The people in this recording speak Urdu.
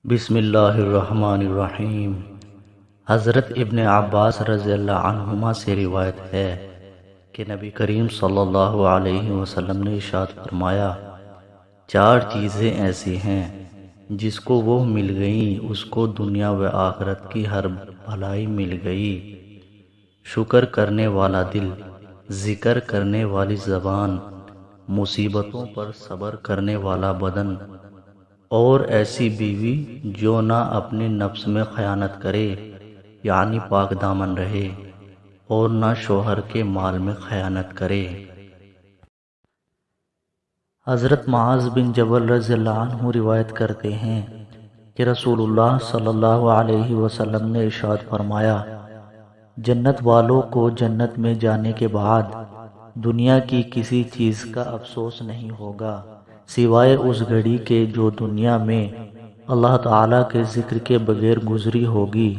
بسم اللہ الرحمن الرحیم۔ حضرت ابن عباس رضی اللہ عنہما سے روایت ہے کہ نبی کریم صلی اللہ علیہ وسلم نے ارشاد فرمایا، چار چیزیں ایسی ہیں جس کو وہ مل گئیں اس کو دنیا و آخرت کی ہر بھلائی مل گئی: شکر کرنے والا دل، ذکر کرنے والی زبان، مصیبتوں پر صبر کرنے والا بدن، اور ایسی بیوی جو نہ اپنے نفس میں خیانت کرے یعنی پاک دامن رہے، اور نہ شوہر کے مال میں خیانت کرے۔ حضرت معاذ بن جبل رضی اللہ عنہ روایت کرتے ہیں کہ رسول اللہ صلی اللہ علیہ وسلم نے ارشاد فرمایا، جنت والوں کو جنت میں جانے کے بعد دنیا کی کسی چیز کا افسوس نہیں ہوگا سوائے اس گھڑی کے جو دنیا میں اللہ تعالیٰ کے ذکر کے بغیر گزری ہوگی۔